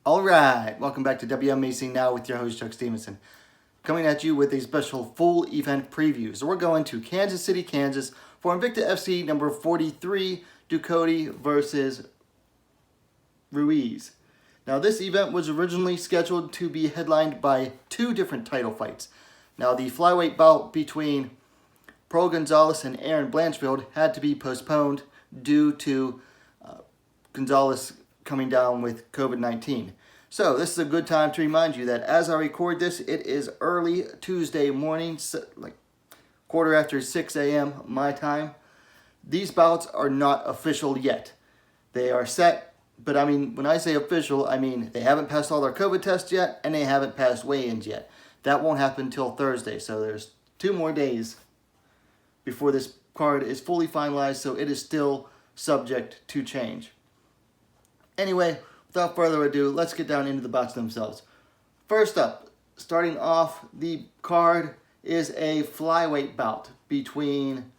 All right, welcome back to WMMA Now with your host Chuck Stevenson, coming at you with a special full event preview. So we're going to Kansas City, Kansas for Invicta FC number 43, Ducote versus Ruiz. Now this event was originally scheduled to be headlined by two different title fights. Now the flyweight bout between Pearl Gonzalez and Aaron Blanchfield had to be postponed due to Gonzalez coming down with COVID-19. So this is a good time to remind you that as I record this, it is early Tuesday morning, like 6:15 a.m. my time. These bouts are not official yet. They are set, but I mean, when I say official, I mean they haven't passed all their COVID tests yet, and they haven't passed weigh-ins yet. That won't happen until Thursday, so there's 2 more days before this card is fully finalized, so it is still subject to change. Anyway, without further ado, let's get down into the bouts themselves. First up, starting off the card is a flyweight bout between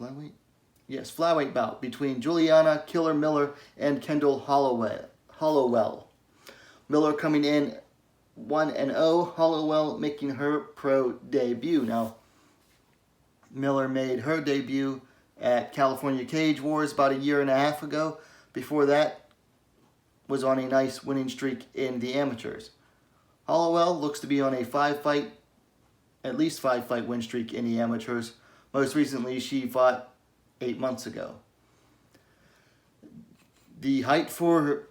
flyweight bout between Juliana Killer Miller and Kendall Hollowell. Miller coming in 1-0, Hollowell making her pro debut. Now, Miller made her debut at California Cage Wars about 1.5 years ago. Before that, was on a nice winning streak in the amateurs. Hollowell looks to be on a at least five fight win streak in the amateurs. Most recently, she fought 8 months ago. The height for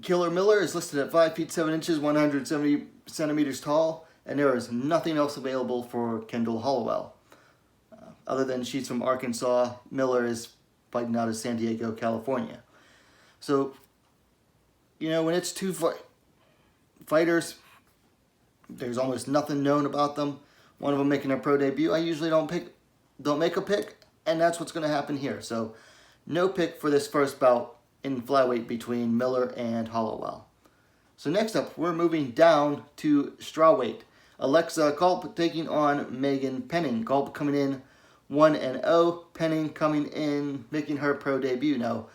Killer Miller is listed at 5 feet 7 inches, 170 centimeters tall, and there is nothing else available for Kendall Hollowell. Other than she's from Arkansas, Miller is fighting out of San Diego, California. So, you know, when it's two fighters, there's almost nothing known about them. One of them making their pro debut. I usually don't make a pick, and that's what's going to happen here. So, no pick for this first bout in flyweight between Miller and Hollowell. So next up, we're moving down to strawweight. Alexa Culp taking on Megan Penning. Culp coming in 1-0, Penning coming in, making her pro debut. Now,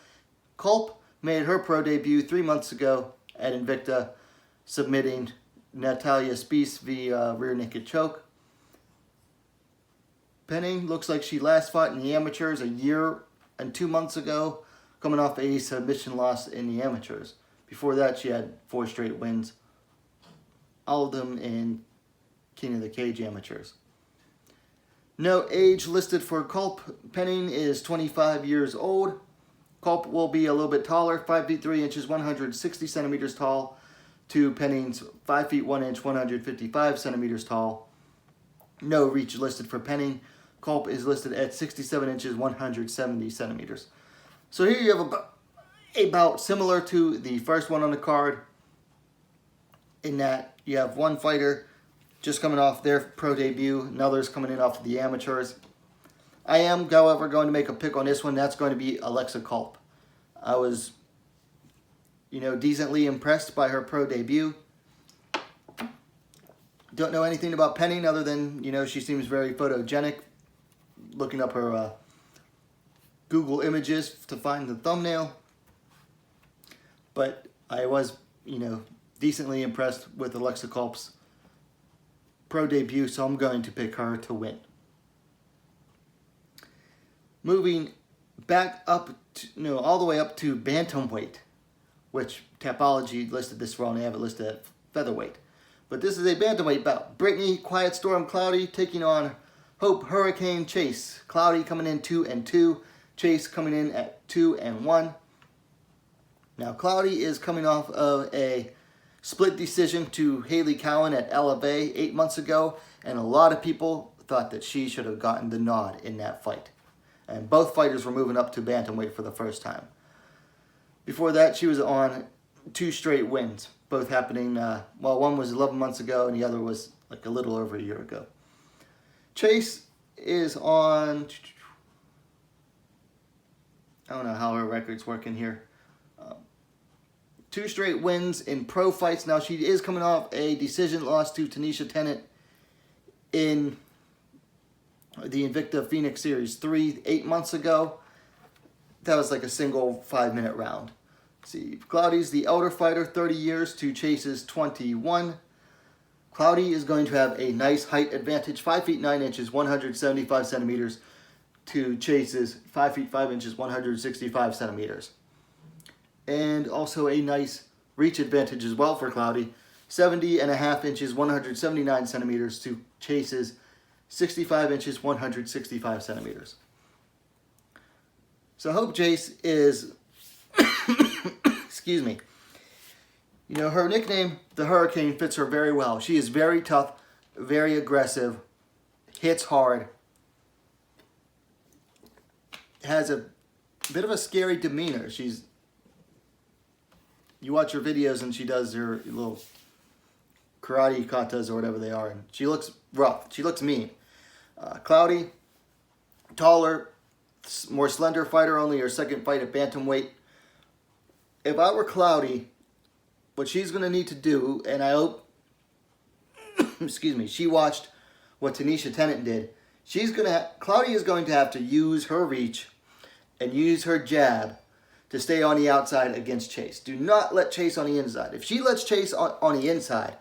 Culp made her pro debut 3 months ago at Invicta, submitting Natalia Spies via rear naked choke. Penning looks like she last fought in the amateurs 1 year and 2 months ago, coming off a submission loss in the amateurs. Before that, she had 4 straight wins, all of them in King of the Cage amateurs. No age listed for Culp. Penning is 25 years old. Culp will be a little bit taller, 5 feet 3 inches, 160 centimeters tall, to Penning's 5 feet 1 inch, 155 centimeters tall. No reach listed for Penning. Culp is listed at 67 inches, 170 centimeters. So here you have a bout similar to the first one on the card, in that you have one fighter just coming off their pro debut, and others coming in off the amateurs. I am, however, going to make a pick on this one. That's going to be Alexa Culp. I was, decently impressed by her pro debut. Don't know anything about Penning other than, she seems very photogenic. Looking up her Google images to find the thumbnail. But I was, decently impressed with Alexa Culp's pro debut, so I'm going to pick her to win. Moving back up, all the way up to Bantamweight, which Tapology listed this wrong. They have it listed at Featherweight. But this is a Bantamweight bout. Brittany Quiet Storm Cloudy taking on Hope Hurricane Chase. Cloudy coming in 2-2. Chase coming in at 2-1. Now, Cloudy is coming off of a split decision to Haley Cowan at LFA 8 months ago, and a lot of people thought that she should have gotten the nod in that fight. And both fighters were moving up to Bantamweight for the first time. Before that, she was on 2 straight wins, both happening, one was 11 months ago, and the other was like a little over 1 year ago. Chase is on, I don't know how her record's working here. 2 straight wins in pro fights. Now, she is coming off a decision loss to Tanisha Tennant in the Invicta Phoenix Series 3 8 months ago. That was like a single 5-minute round. See, Cloudy's the elder fighter, 30 years to Chase's 21. Cloudy is going to have a nice height advantage, 5 feet 9 inches, 175 centimeters to Chase's 5 feet 5 inches, 165 centimeters. And also a nice reach advantage as well for Cloudy, 70.5 inches, 179 centimeters to Chase's 65 inches, 165 centimeters. So I hope Chase is, excuse me, you know, her nickname, the Hurricane, fits her very well. She is very tough, very aggressive, hits hard, has a bit of a scary demeanor. You watch her videos and she does her little karate katas or whatever they are, and she looks rough. She looks mean. Cloudy, taller, more slender fighter, only her second fight at Bantamweight. If I were Cloudy, what she's going to need to do, and I hope, excuse me, she watched what Tanisha Tennant did. Cloudy is going to have to use her reach and use her jab to stay on the outside against Chase. Do not let Chase on the inside. If she lets Chase on the inside,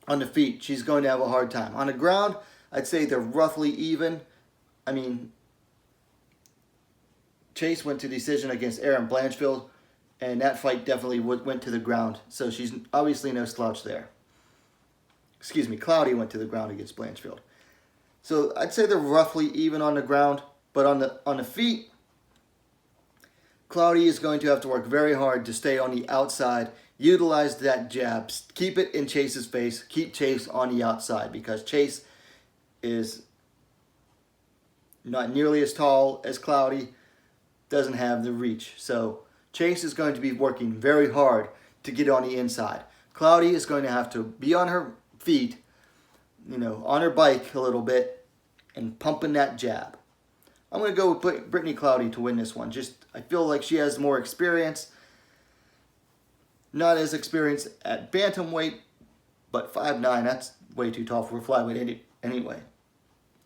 on the feet, she's going to have a hard time. On the ground, I'd say they're roughly even. I mean, Chase went to decision against Erin Blanchfield, and that fight definitely went to the ground. So she's obviously no slouch there. Excuse me, Cloudy went to the ground against Blanchfield. So I'd say they're roughly even on the ground, but on the feet, Cloudy is going to have to work very hard to stay on the outside, utilize that jab, keep it in Chase's face, keep Chase on the outside, because Chase is not nearly as tall as Cloudy, doesn't have the reach. So Chase is going to be working very hard to get on the inside. Cloudy is going to have to be on her feet, you know, on her bike a little bit and pumping that jab. I'm going to go with Brittany Cloudy to win this one. I feel like she has more experience. Not as experienced at Bantamweight, but 5'9", that's way too tall for a flyweight anyway.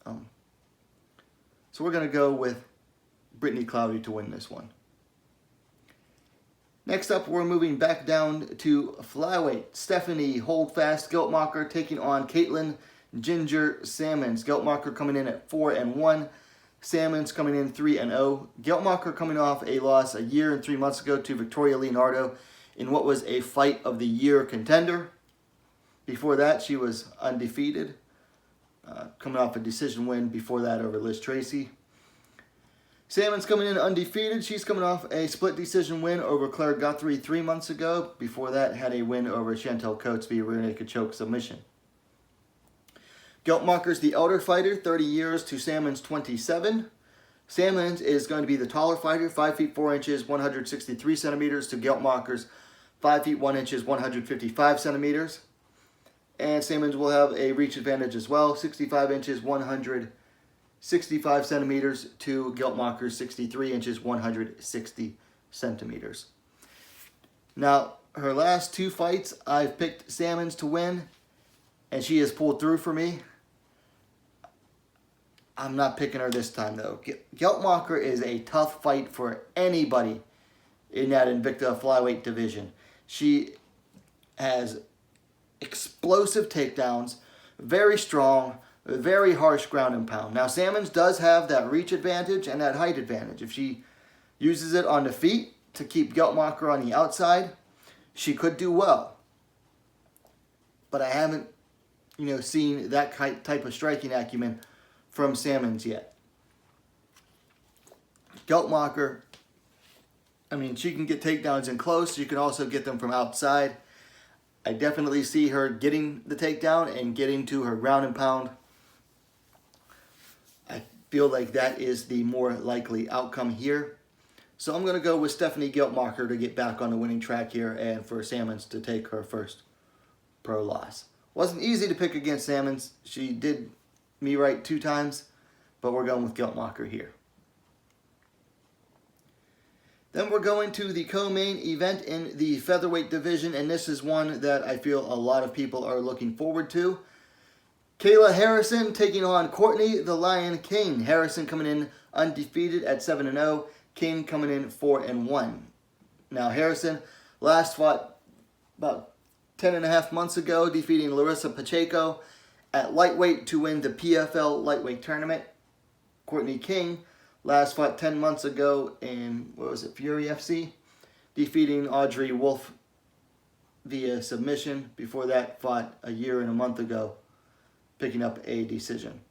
So we're going to go with Brittany Cloudy to win this one. Next up, we're moving back down to flyweight. Stephanie Holdfast Geltmacher taking on Caitlin Ginger Salmons. Geltmacher coming in at 4-1. Salmons coming in 3-0. Geltmacher coming off a loss a year and 3 months ago to Victoria Leonardo in what was a fight of the year contender. Before that, she was undefeated, coming off a decision win before that over Liz Tracy. Salmon's coming in undefeated. She's coming off a split decision win over Claire Guthrie 3 months ago. Before that, had a win over Chantel Coates via rear naked choke submission. Geltmacher's the elder fighter, 30 years to Salmon's 27. Salmons is going to be the taller fighter, 5 feet 4 inches, 163 centimeters to Geltmacher's 5 feet 1 inches, 155 centimeters. And Salmons will have a reach advantage as well, 65 inches, 165 centimeters to Geltmacher's 63 inches, 160 centimeters. Now, her last two fights, I've picked Salmons to win, and she has pulled through for me. I'm not picking her this time, though. Geltmacher is a tough fight for anybody in that Invicta flyweight division. She has explosive takedowns, very strong, very harsh ground and pound. Now, Salmons does have that reach advantage and that height advantage. If she uses it on the feet to keep Geltmacher on the outside, she could do well. But I haven't, seen that type of striking acumen from Salmons yet. Geltmacher, she can get takedowns in close. You can also get them from outside. I definitely see her getting the takedown and getting to her ground and pound. I feel like that is the more likely outcome here. So I'm going to go with Stephanie Geltmacher to get back on the winning track here and for Salmons to take her first pro loss. Wasn't easy to pick against Salmons. She did me right 2 times, but we're going with Geltmacher here. Then we're going to the co-main event in the featherweight division, and this is one that I feel a lot of people are looking forward to. Kayla Harrison taking on Courtney the Lion King. Harrison coming in undefeated at 7-0. King coming in 4-1. Now Harrison last fought about 10.5 months ago, defeating Larissa Pacheco at lightweight to win the PFL lightweight tournament. Courtney King last fought 10 months ago in, Fury FC, defeating Audrey Wolf via submission. Before that, fought a year and a month ago, picking up a decision.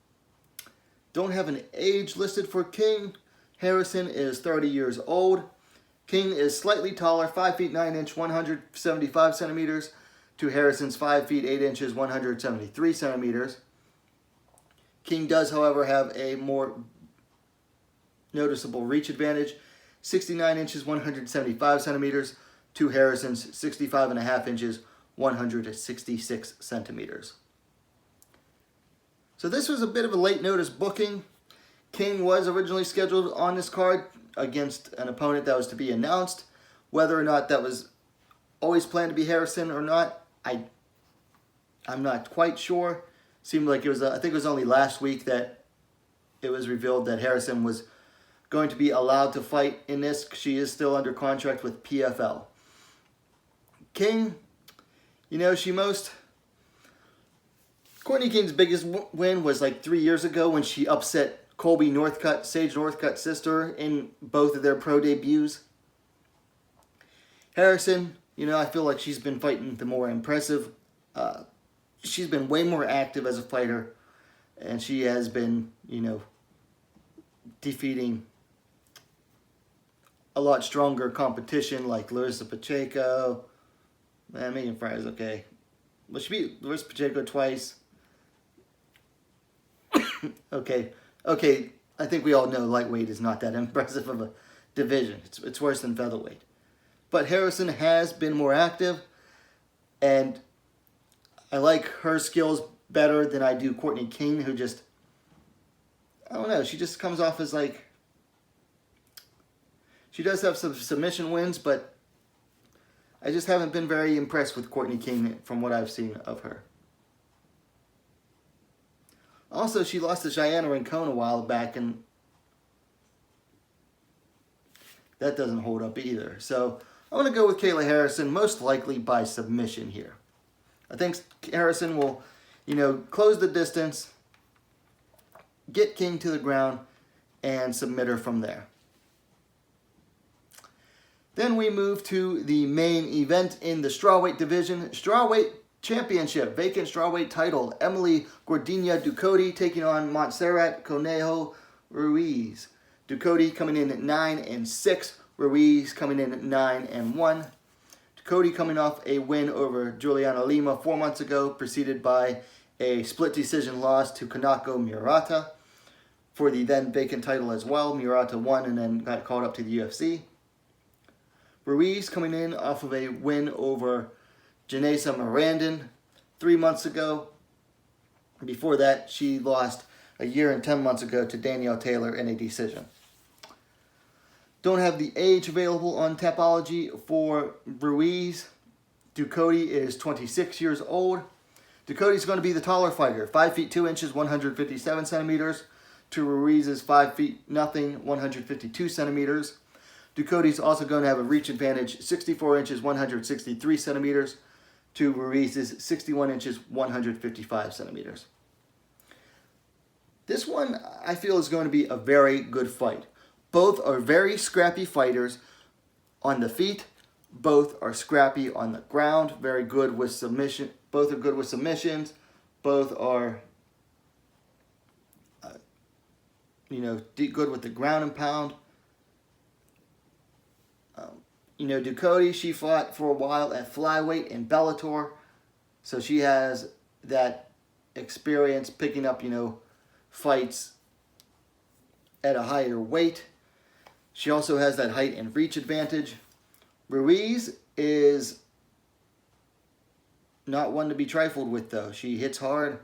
Don't have an age listed for King. Harrison is 30 years old. King is slightly taller, 5 feet 9 inches, 175 centimeters, to Harrison's 5 feet 8 inches, 173 centimeters. King does, however, have a more noticeable reach advantage, 69 inches, 175 centimeters, to Harrison's 65.5 inches, 166 centimeters. So this was a bit of a late notice booking. King was originally scheduled on this card against an opponent that was to be announced. Whether or not that was always planned to be Harrison or not, I'm not quite sure. Seemed like it was, I think it was only last week that it was revealed that Harrison was going to be allowed to fight in this. She is still under contract with PFL. King, Courtney King's biggest win was like 3 years ago when she upset Sage Northcutt's sister in both of their pro debuts. Harrison, I feel like she's been fighting the more impressive. She's been way more active as a fighter, and she has been, defeating a lot stronger competition like Larissa Pacheco. Megan Fry's okay. Well, she beat Larissa Pacheco twice. Okay, I think we all know lightweight is not that impressive of a division. It's worse than featherweight. But Harrison has been more active, and I like her skills better than I do Courtney King, who just, I don't know, she just comes off as like, she does have some submission wins, but I just haven't been very impressed with Courtney King from what I've seen of her. Also, she lost to Cheyenne Rincon a while back, and that doesn't hold up either. So I'm going to go with Kayla Harrison, most likely by submission here. I think Harrison will, close the distance, get King to the ground, and submit her from there. Then we move to the main event in the strawweight division. Strawweight Championship, vacant strawweight title. Emily Gordinha Ducote taking on Montserrat Conejo Ruiz. Ducote coming in at 9-6. Ruiz coming in at 9-1. Ducote coming off a win over Juliana Lima 4 months ago, preceded by a split decision loss to Kanako Murata for the then vacant title as well. Murata won and then got called up to the UFC. Ruiz coming in off of a win over Janessa Mirandin 3 months ago. Before that, she lost a year and 10 months ago to Danielle Taylor in a decision. Don't have the age available on Tapology for Ruiz. Ducote is 26 years old. Ducote is going to be the taller fighter, 5 feet 2 inches, 157 centimeters, to Ruiz's 5 feet nothing, 152 centimeters. Ducote is also going to have a reach advantage, 64 inches, 163 centimeters, to Ruiz's 61 inches, 155 centimeters. This one, I feel, is going to be a very good fight. Both are very scrappy fighters on the feet. Both are scrappy on the ground. Very good with submission. Both are good with submissions. Both are, good with the ground and pound. Ducote, she fought for a while at flyweight in Bellator. So she has that experience picking up, fights at a higher weight. She also has that height and reach advantage. Ruiz is not one to be trifled with, though. She hits hard.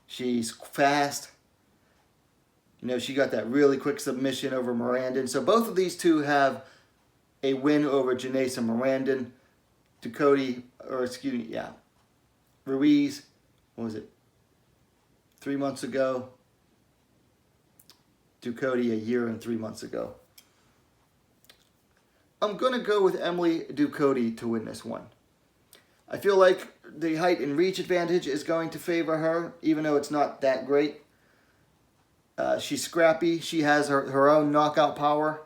She's fast. She got that really quick submission over Mirandin. So both of these two have a win over Janessa Mirandin. Ruiz, 3 months ago. Ducote a year and 3 months ago. I'm going to go with Emily Ducote to win this one. I feel like the height and reach advantage is going to favor her, even though it's not that great. She's scrappy. She has her own knockout power.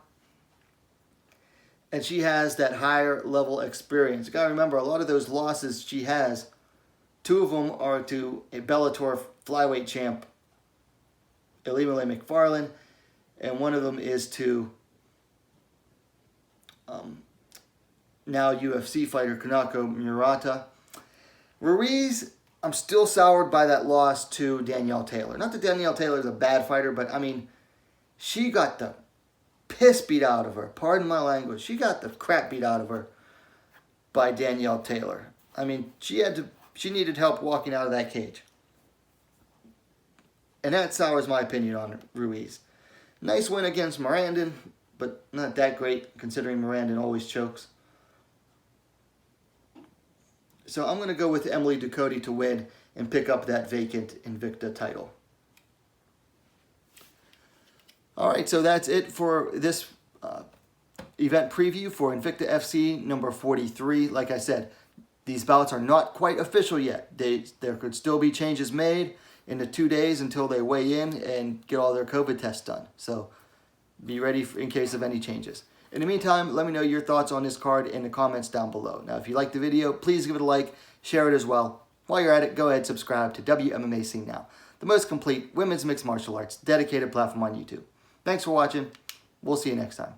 And she has that higher level experience. You got to remember, a lot of those losses she has, 2 of them are to a Bellator flyweight champ, Ilima McFarlane, and one of them is to now UFC fighter Kanako Murata. Ruiz, I'm still soured by that loss to Danielle Taylor. Not that Danielle Taylor is a bad fighter, but I mean, she got the piss beat out of her. Pardon my language. She got the crap beat out of her by Danielle Taylor. I mean, she needed help walking out of that cage. And that sours my opinion on Ruiz. Nice win against Mirandin, but not that great considering Mirandin always chokes. So I'm going to go with Emily Ducote to win and pick up that vacant Invicta title. All right, so that's it for this event preview for Invicta FC number 43. Like I said, these bouts are not quite official yet. There could still be changes made in the 2 days until they weigh in and get all their COVID tests done. So be ready in case of any changes. In the meantime, let me know your thoughts on this card in the comments down below. Now, if you liked the video, please give it a like, share it as well. While you're at it, go ahead and subscribe to WMMA Scene Now, the most complete women's mixed martial arts dedicated platform on YouTube. Thanks for watching. We'll see you next time.